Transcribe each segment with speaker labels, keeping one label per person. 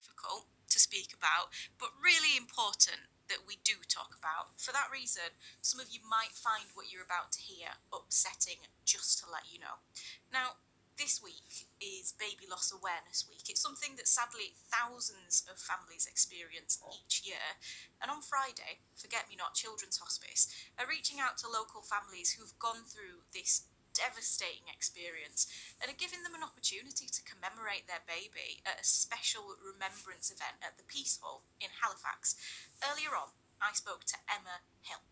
Speaker 1: difficult to speak about, but really important that we do talk about. For that reason, some of you might find what you're about to hear upsetting, just to let you know. Now, this week is Baby Loss Awareness Week. It's something that sadly thousands of families experience each year. And on Friday, Forget Me Not Children's Hospice are reaching out to local families who've gone through this devastating experience and are giving them an opportunity to commemorate their baby at a special remembrance event at the Peace Hall in Halifax. Earlier on, I spoke to Emma Hill.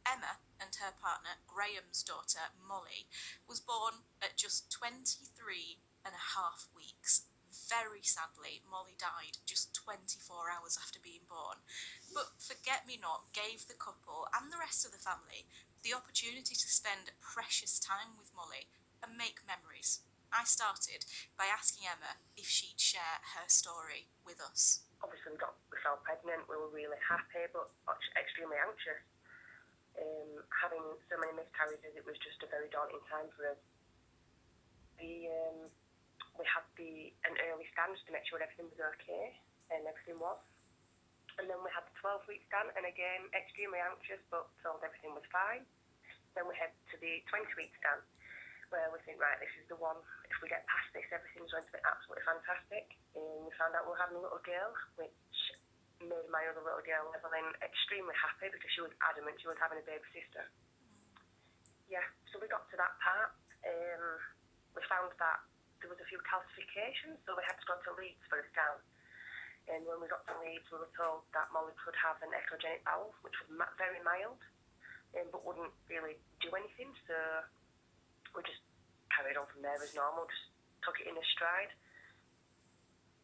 Speaker 1: Emma and her partner, Graham's daughter, Molly, was born at just 23 and a half weeks. Very sadly, Molly died just 24 hours after being born. But Forget Me Not gave the couple and the rest of the family the opportunity to spend precious time with Molly and make memories. I started by asking Emma if she'd share her story with us.
Speaker 2: Obviously, we fell pregnant, we were really happy, but extremely anxious. Having so many miscarriages, it was just a very daunting time for us. We had an early scan to make sure everything was okay, and everything was. And then we had the 12-week scan, and again, extremely anxious, but told everything was fine. Then we head to the 20-week scan, where we think, right, this is the one. If we get past this, everything's going to be absolutely fantastic. And we found out we were having a little girl, which made my other little girl, Evelyn, extremely happy because she was adamant she was having a baby sister. Yeah, so we got to that part. We found that there was a few calcifications, so we had to go to Leeds for a scan. And when we got to Leeds, we were told that Molly could have an echogenic bowel, which was very mild, but wouldn't really do anything. So we just carried on from there as normal, just took it in a stride.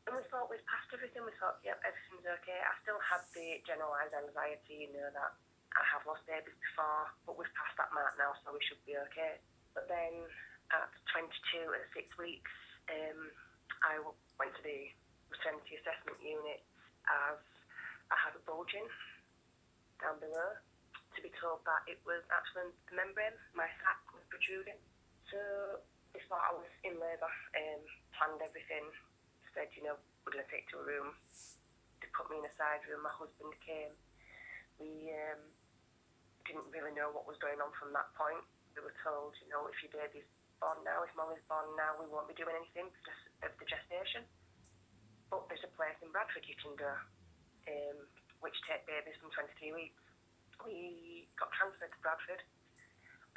Speaker 2: And we thought we'd passed everything. We thought, yep, everything's okay. I still had the generalised anxiety, that I have lost babies before, but we've passed that mark now, so we should be okay. But then at 22 and 6 weeks, I went to the maternity assessment unit as I had a bulging down below, to be told that it was actually the membrane, my sac was protruding. So they thought I was in labour, planned everything, said, we're going to take to a room. They put me in a side room, my husband came. We didn't really know what was going on from that point. We were told, if your baby's born now, if Molly's born now, we won't be doing anything of the gestation. But there's a place in Bradford you can go, which take babies from 23 weeks. We got transferred to Bradford,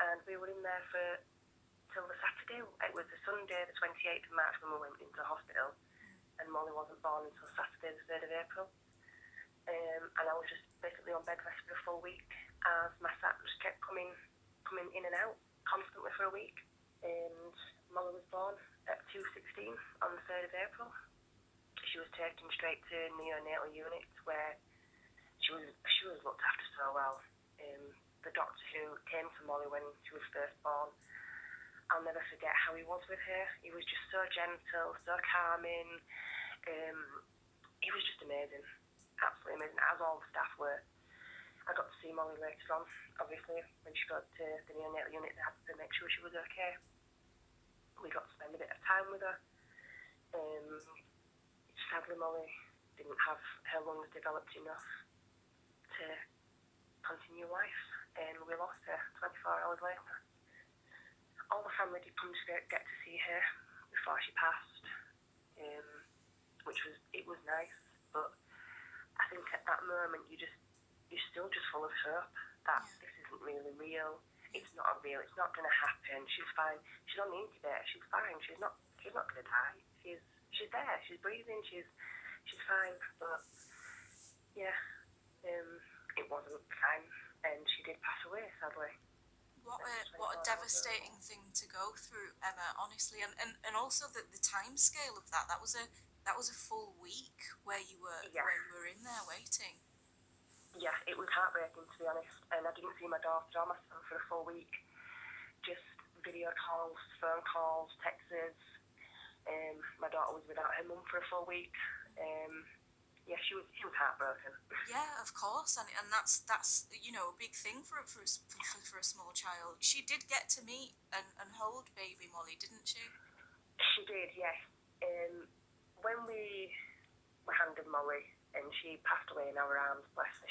Speaker 2: and we were in there till the Saturday. It was the Sunday, the 28th of March, when we went into hospital, and Molly wasn't born until Saturday, the 3rd of April. And I was just basically on bed rest for a full week, as my sac just kept coming in and out constantly for a week. And Molly was born at 2:16 on the 3rd of April. She was taken straight to neonatal unit, where she was looked after so well. The doctor who came to Molly when she was first born, I'll never forget how he was with her. He was just so gentle, so calming. He was just amazing, absolutely amazing, as all the staff were. I got to see Molly later on, obviously, when she got to the neonatal unit. They had to make sure she was okay. We got to spend a bit of time with her. Sadly, Molly didn't have her lungs developed enough to continue life, and we lost her 24 hours later. All the family did come to get to see her before she passed, it was nice, but I think at that moment you're still just full of hope that this isn't really real. It's not real. It's not going to happen. She's fine. She's on the incubator. She's fine. She's not going to die. She's there. She's breathing. She's fine. But yeah, it wasn't fine, and she did pass away, sadly.
Speaker 1: What a devastating thing to go through, Emma. Honestly, and also the time scale of that. That was a full week where you were in there waiting.
Speaker 2: Yeah, it was heartbreaking, to be honest, and I didn't see my daughter or my son for a full week. Just video calls, phone calls, texts. My daughter was without her mum for a full week. She was heartbroken.
Speaker 1: Yeah, of course, and that's a big thing for a small child. She did get to meet and hold baby Molly, didn't she?
Speaker 2: She did, yes. When we were handed Molly, and she passed away in our arms, bless her.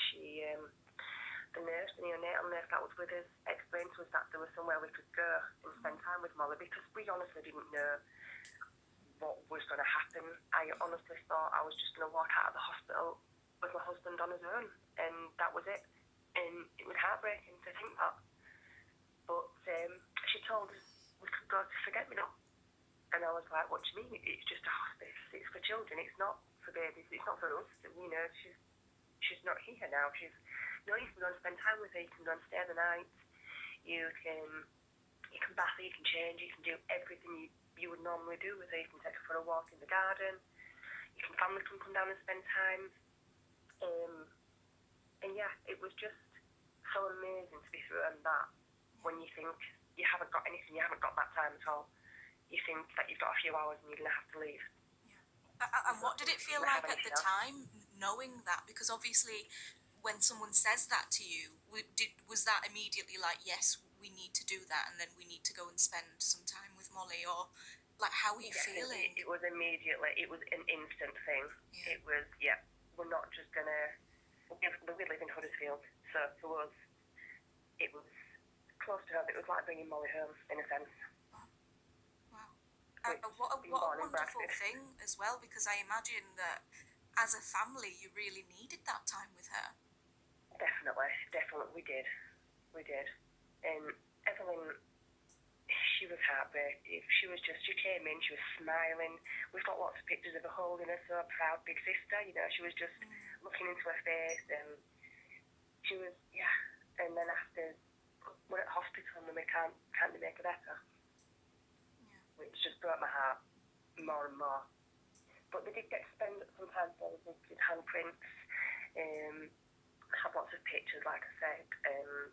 Speaker 2: The nurse, the neonatal nurse that was with us, explained to us that there was somewhere we could go and spend time with Molly, because we honestly didn't know what was going to happen. I honestly thought I was just going to walk out of the hospital with my husband on his own, and that was it. And it was heartbreaking to think that. But she told us we could go to Forget-Me-Not. And I was like, what do you mean? It's just a hospice. It's for children. It's not for babies. It's not for us. She's not here now. You can go and spend time with her. You can go and stay the night. You can bath her. You can change. You can do everything you would normally do with her. You can take her for a walk in the garden. Family can come down and spend time. And yeah, it was just so amazing to be through that. When you think you haven't got anything, you haven't got that time at all. You think that you've got a few hours and you're going to have to leave.
Speaker 1: Yeah. And what did it feel like at the time, knowing that? Because obviously, when someone says that to you, was that immediately like, yes, we need to do that, and then we need to go and spend some time with Molly, or like, how were you feeling?
Speaker 2: It was immediately. It was an instant thing. Yeah. It was, we're not just going to... We live in Huddersfield, so for us, it was close to home. It was like bringing Molly home, in a sense.
Speaker 1: What a wonderful thing as well, because I imagine that as a family you really needed that time with her.
Speaker 2: Definitely, we did. And Evelyn, she was heartbreaking. She came in, she was smiling. We've got lots of pictures of her holding her, so proud, big sister, she was just looking into her face, and she was, and then after, we're at hospital and we can't make her better. Which just broke my heart more and more. But they did get to spend sometimes with handprints, have lots of pictures, like I said, and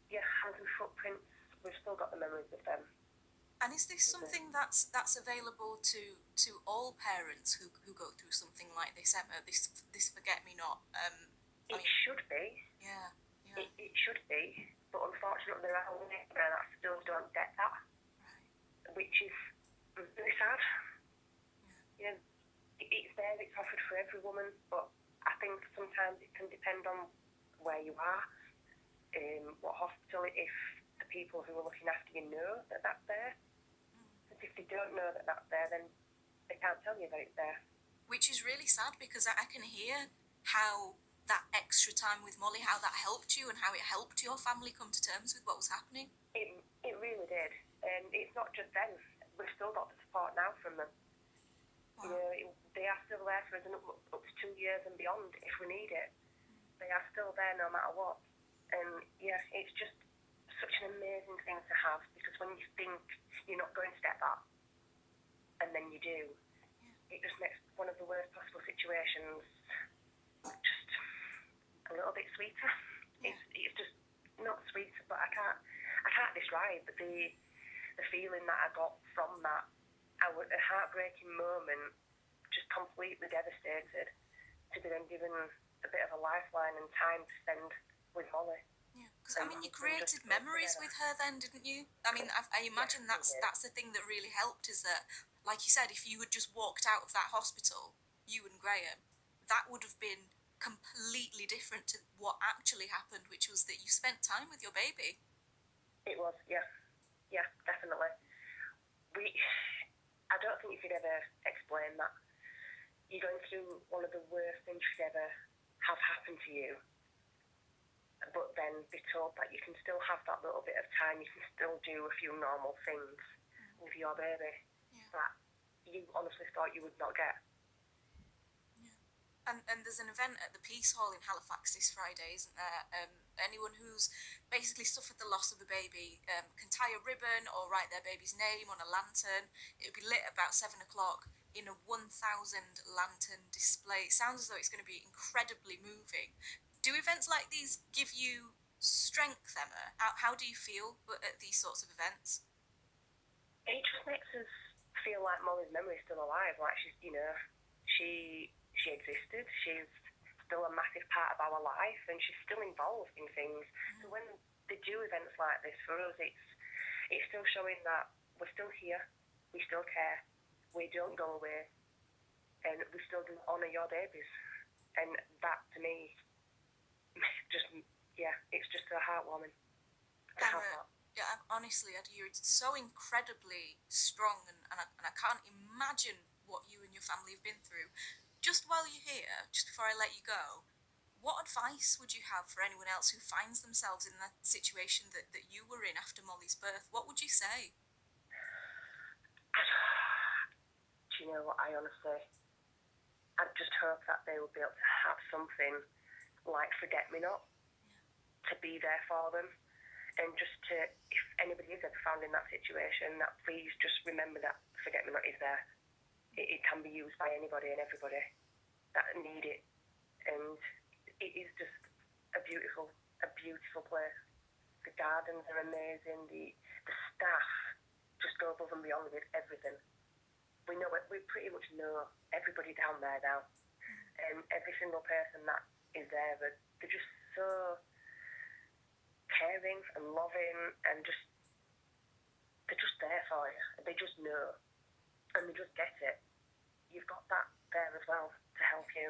Speaker 2: hands and footprints. We've still got the memories of them.
Speaker 1: And is this something that's available to all parents who go through something like this, Emma? This Forget-Me-Not?
Speaker 2: It should be.
Speaker 1: Yeah.
Speaker 2: It should be, but unfortunately there are women that still don't get that. Which is really sad. Yeah. It's there, it's offered for every woman, but I think sometimes it can depend on where you are, what hospital, if the people who are looking after you know that that's there. Because if they don't know that that's there, then they can't tell you that it's there.
Speaker 1: Which is really sad, because I can hear how that extra time with Molly, how that helped you and how it helped your family come to terms with what was happening.
Speaker 2: It really did. And it's not just them. We've still got the support now from them. Wow. They are still there for us up to 2 years and beyond if we need it. They are still there no matter what. And it's just such an amazing thing to have, because when you think you're not going to get that, and then you do, it just makes one of the worst possible situations just a little bit sweeter. It's just not sweeter, but I can't describe the feeling that I got from that. I was a heartbreaking moment, just completely devastated, to be then given a bit of a lifeline and time to spend with Molly.
Speaker 1: Yeah, because you created memories with her then, didn't you? I imagine that's the thing that really helped, is that, like you said, if you had just walked out of that hospital, you and Graham, that would have been completely different to what actually happened, which was that you spent time with your baby.
Speaker 2: It was, yeah, definitely. I don't think you could ever explain that. You're going through one of the worst things you could ever have happen to you, but then be told that you can still have that little bit of time, you can still do a few normal things with your baby that you honestly thought you would not get.
Speaker 1: And there's an event at the Peace Hall in Halifax this Friday, isn't there? Anyone who's basically suffered the loss of a baby can tie a ribbon or write their baby's name on a lantern. It'll be lit about 7 o'clock in a 1,000 lantern display. It sounds as though it's going to be incredibly moving. Do events like these give you strength, Emma? How do you feel at these sorts of events?
Speaker 2: It just makes us feel like Molly's memory is still alive. Like she existed. She's still a massive part of our life, and she's still involved in things. So when they do events like this, for us, it's still showing that we're still here, we still care, we don't go away, and we still do honour your babies. And that to me, just yeah, it's just so heartwarming to have
Speaker 1: Emma,
Speaker 2: that.
Speaker 1: yeah, honestly, you're so incredibly strong, and I can't imagine what you and your family have been through. Just while you're here, just before I let you go, what advice would you have for anyone else who finds themselves in that situation that you were in after Molly's birth? What would you say?
Speaker 2: Do you know what? I honestly, I just hope that they will be able to have something like Forget Me Not to be there for them. And just to, if anybody is ever found in that situation, that please just remember that Forget Me Not is there. It can be used by anybody and everybody that need it. And it is just a beautiful place. The gardens are amazing. The staff just go above and beyond with everything. We know it. We pretty much know everybody down there now, and every single person that is there, they're just so caring and loving, and they're just there for you. They just know, and they just get it. You've got that there as well to help you.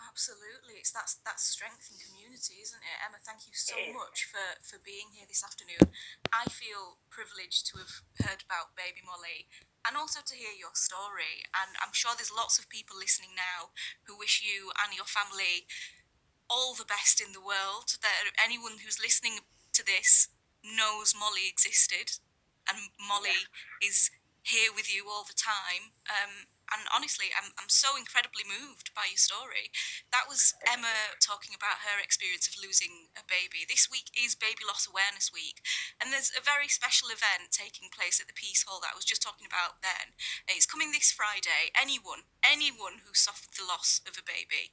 Speaker 1: Absolutely, it's that strength in community, isn't it? Emma, thank you so much for being here this afternoon. I feel privileged to have heard about baby Molly and also to hear your story. And I'm sure there's lots of people listening now who wish you and your family all the best in the world. That anyone who's listening to this knows Molly existed, and Molly is here with you all the time. And honestly, I'm so incredibly moved by your story. That was Emma talking about her experience of losing a baby. This week is Baby Loss Awareness Week, and there's a very special event taking place at the Peace Hall that I was just talking about then. It's coming this Friday. Anyone who suffered the loss of a baby,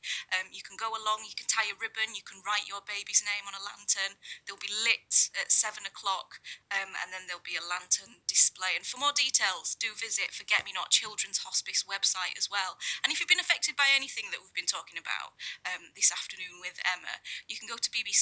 Speaker 1: you can go along, you can tie a ribbon, you can write your baby's name on a lantern. They'll be lit at 7 o'clock, and then there'll be a lantern display. And for more details, do visit Forget Me Not Children's Hospice website as well. And if you've been affected by anything that we've been talking about this afternoon with Emma, you can go to BBC